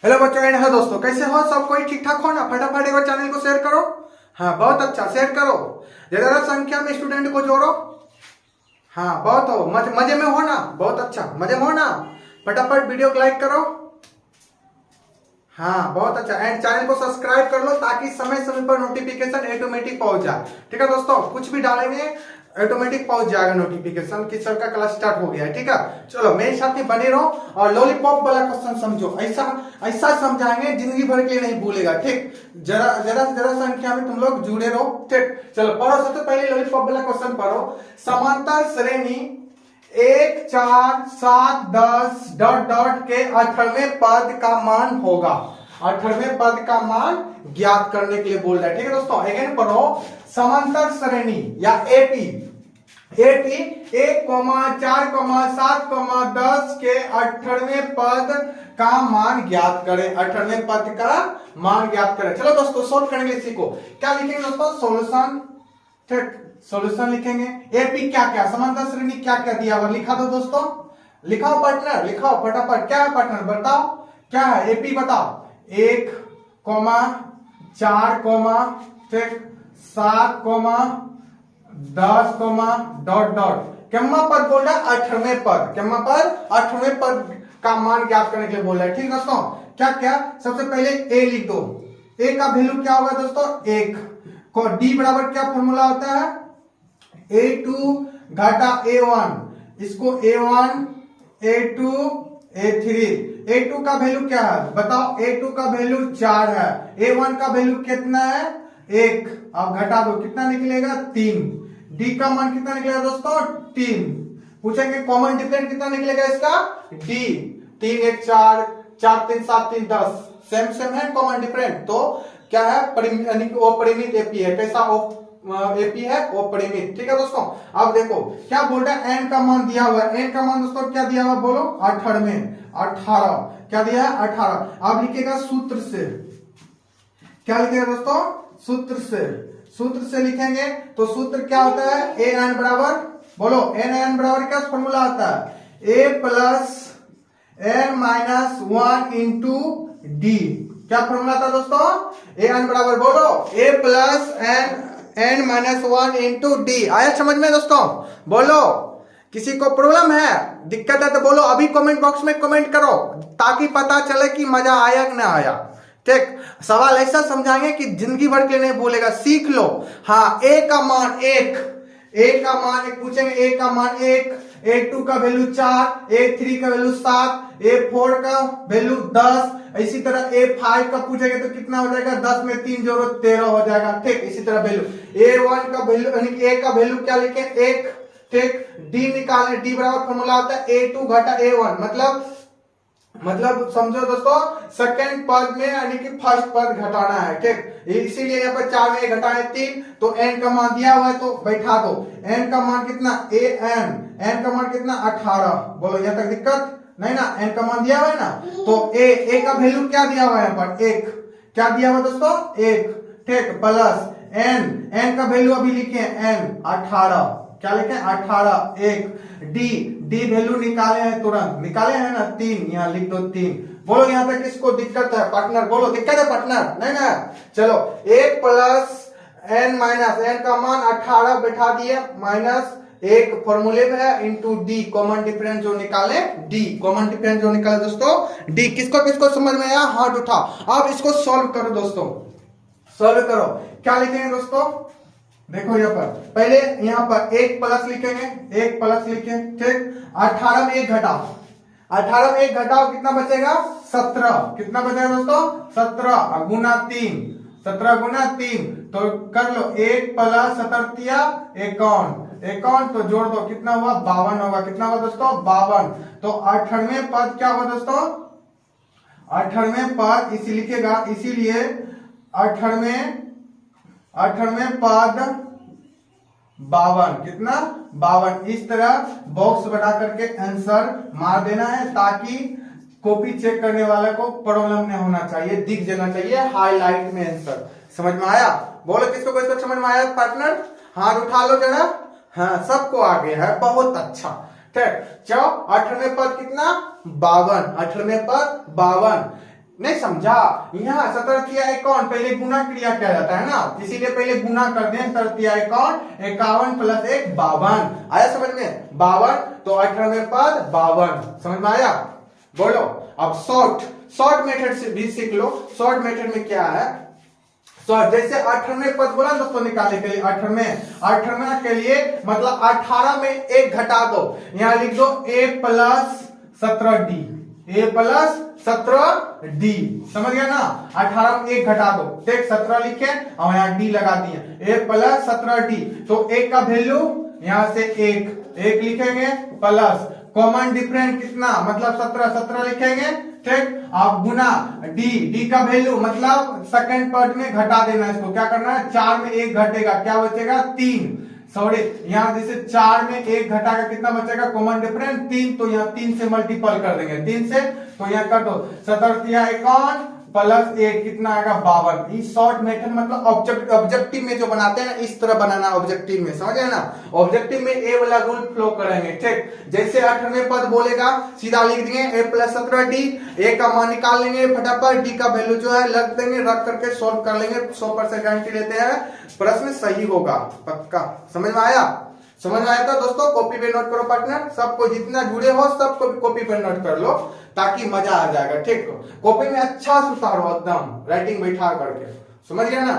Hello बच्चों and है दोस्तों, कैसे हो सब? कोई ठीक ठाक हो ना? फटाफट एक बार चैनल को शेयर करो। हाँ बहुत अच्छा, शेयर करो। ज्यादा संख्या में स्टूडेंट को जोड़ो। हाँ बहुत हो, मजे में हो ना? बहुत अच्छा, मजे में हो ना? फटाफट वीडियो को लाइक करो। हाँ बहुत अच्छा, एंड चैनल को सब्सक्राइब कर लो ताकि समय समय पर नोटिफिकेशन ऑटोमेटिक पहुंच जाए। ठीक है दोस्तों, कुछ भी डालेंगे ऑटोमेटिक पहुंच जाएगा नोटिफिकेशन कि सर का क्लास स्टार्ट हो गया है। ठीक है, चलो मेरे साथ में बने रहो और लॉलीपॉप वाला क्वेश्चन समझो। ऐसा ऐसा समझाएंगे जिंदगी भर के लिए नहीं भूलेगा। ठीक, जरा जरा से जरा संख्या में तुम लोग जुड़े रहो। ठीक, चलो पढ़ो। सबसे पहले लॉलीपॉप वाला क्वेश्चन पढ़ो। समांतर श्रेणी 1 4 7 10 डॉट डॉट के 18वें पद का मान होगा। 18वें पद का मान ज्ञात करने के लिए बोल रहा है। ठीक है दोस्तों, अगेन पढ़ो। समांतर श्रेणी या एपी 1 4 7 10 के 18वें पद का मान ज्ञात करें। 18वें पद का मान ज्ञात करें। चलो दोस्तों सोल्व करेंगे इसी को। क्या लिखेंगे दोस्तों? सॉल्यूशन। ठीक, सॉल्यूशन लिखेंगे। एपी क्या क्या, समांतर श्रेणी क्या क्या दिया हुआ लिखा दो दोस्तों। लिखाओ पार्टनर, लिखाओ फटाफट। क्या है पार्टनर बताओ, क्या है एपी बताओ। 1 4 ठीक 7 10 डॉट डॉट केम्मा पद बोल रहा है 18वें पद। केम्मा पद 18वें पद का मान ज्ञात करने के लिए बोल रहा है। ठीक दोस्तों, क्या क्या सबसे पहले ए लिख दो। ए का वैल्यू क्या होगा दोस्तों? 1 को डी बराबर क्या फॉर्मूला होता है? A2 घटा A1। इसको A1 A2 A3। A2 का वैल्यू क्या है बताओ? A2 का वैल्यू 4 है। A1 का वैल्यू कितना है? 1। अब घटा दो, कितना निकलेगा? 3। डी का मान कितना निकलेगा दोस्तों? 3। पूछेंगे कॉमन डिफरेंस कितना निकलेगा इसका? डी। 3 1 4 4 3 7 3 10 सेम सेम है कॉमन डिफरेंस। तो क्या है? अपरिमित एपी है। कैसा एपी है? अपरिमित। ठीक है दोस्तों, अब देखो क्या बोल रहा है। एन का मान दिया हुआ है। एन का मान दोस्तों क्या दिया हुआ बोलो? 18 क्या दिया है? 18। अब लिखेगा सूत्र से। क्या लिखेगा दोस्तों? सूत्र से लिखेंगे तो सूत्र क्या होता है? ए एन बराबर बोलो, एन बराबर क्या फॉर्मूला होता है? A plus N minus 1 into D. क्या फॉर्मूला था दोस्तों? ए एन बराबर बोलो A plus N minus 1 into D. आया समझ में दोस्तों? बोलो, किसी को प्रॉब्लम है, दिक्कत है तो बोलो, अभी कमेंट बॉक्स में कमेंट करो ताकि पता चले कि मजा आया कि ना आया। ठीक, सवाल ऐसा समझाएंगे कि जिंदगी भर के लिए नहीं भूलेगा, सीख लो। हाँ, ए का मान 1, ए का मान 1 पूछेंगे। ए का मान 1, A2 का वैल्यू 4, A3 का वैल्यू 7, A4 का वैल्यू 10। इसी तरह A5 का पूछेंगे तो कितना हो जाएगा? 10 में 3 जोड़ो 13 हो जाएगा। ठीक, इसी तरह वैल्यू A1 का वैल्यू यानी A का वैल्यू क्या लिखे? 1। ठीक, डी निकालने, डी बराबर फॉर्मूला होता है A2 घटा A1। मतलब समझो दोस्तों, सेकंड पद में यानी कि फर्स्ट पद घटाना है। ठीक, इसीलिए यहाँ पर 4 में घटाए 3, तो एन का मान दिया हुआ है तो बैठा दो। एन का मान कितना? एन का मान कितना? 18। बोलो यहाँ तक दिक्कत नहीं ना? एन का मान दिया हुआ है ना? तो ए का वैल्यू क्या दिया हुआ है यहाँ पर? 1। क्या दिया हुआ दोस्तों? 1। ठीक, प्लस एन का वैल्यू अभी लिखे एन 18। क्या लिखे? 18। 1 डी वैल्यू निकाले हैं, तुरंत निकाले हैं ना? 3। यहाँ लिख दो 3। बोलो यहाँ तक किसको दिक्कत है पार्टनर? बोलो दिक्कत है पार्टनर? नहीं ना? चलो 1 प्लस एन माइनस एन का मान 18 बैठा दिए, माइनस 1 फॉर्मूले में है इंटू डी। कॉमन डिफरेंस जो निकाले डी, कॉमन डिफरेंस जो निकाले दोस्तों डी। किसको किसको समझ में आया? हाथ उठा। अब इसको सॉल्व करो दोस्तों, सॉल्व करो। क्या लिखेंगे दोस्तों? देखो यहाँ पर पहले यहाँ पर 1 प्लस लिखेंगे, 1 प्लस लिखे। ठीक, 18 में 1 घटाओ, 18 में 1 घटाओ कितना बचेगा? 17। कितना बचेगा दोस्तों? 17 गुना 3, 17 गुना 3 तो कर लो 1 प्लस 17 51 तो जोड़ दो, कितना हुआ? 52 होगा। कितना हुआ दोस्तों? 52। तो 18वें पद क्या हुआ दोस्तों? 18वें पद इसी लिखेगा, इसीलिए 18वें पद 52। कितना? 52। इस तरह बॉक्स बना करके आंसर मार देना है ताकि कॉपी चेक करने वाले को प्रॉब्लम नहीं होना चाहिए, दिख जाना चाहिए हाईलाइट में आंसर। समझ में आया? बोलो किसको किसको समझ में आया पार्टनर? हाथ उठा लो जरा। हाँ, सबको आ गया है, बहुत अच्छा। ठीक, चलो 18वें पद कितना? 52। 18वें पद 52। नहीं समझा, यहाँ सतरतिया इक्यावन पहले गुना क्रिया किया जाता है ना, इसीलिए पहले गुना कर दें। सतरतिया इक्यावन, 51 प्लस 1 52। आया समझ में? 52 तो 18वें पद 52। समझ में आया? बोलो। अब शॉर्ट मेथड से भी सीख लो। शॉर्ट मेथड में क्या है? जैसे 18वें पद बोला दोस्तों निकालने के लिए, 18वें के लिए मतलब 18 में 1 घटा दो, यहां लिख दो a plus 17d, a plus 17d। समझ गया ना? 18 में 1 घटा दो, देख 17 लिखे और यहाँ d लगा दिए, a प्लस 17d। तो 1 का वैल्यू यहां से 1 लिखेंगे प्लस कॉमन डिफरेंस कितना, मतलब 17 लिखेंगे, ठीक। अब गुना d का वैल्यू मतलब सेकंड पद में घटा देना, इसको क्या करना है, 4 में 1 घटेगा, क्या बचेगा 3। सॉरी, यहाँ जैसे 4 में 1 घटाकर कितना बचेगा, कॉमन डिफरेंस 3, तो यहाँ 3 से मल्टीपल कर देंगे, 3 से, तो यहाँ कर दो 17 प्लस 1 कितना आएगा 52। इस शॉर्ट मेथड मतलब ऑब्जेक्टिव में जो बनाते हैं ना, इस तरह बनाना ऑब्जेक्टिव में, समझ गए ना? ऑब्जेक्टिव में ए वाला रूल फ्लो करेंगे, ठीक। जैसे 18वें पद बोलेगा सीधा लिख देंगे a प्लस 17d, a का मान निकाल लेंगे फटाफट, d का वैल्यू जो है रख देंगे, रख करके सोल्व कर लेंगे, 100% गारंटी लेते हैं प्रश्न सही होगा, पक्का। समझ में आया? समझ में आया था दोस्तों? कॉपी पे नोट करो पार्टनर, सबको जितना जुड़े हो सबको कॉपी पे नोट कर लो ताकि मजा आ जाएगा, ठीक। कॉपी में अच्छा से उतारो एकदम, राइटिंग बैठा करके, समझ गया ना?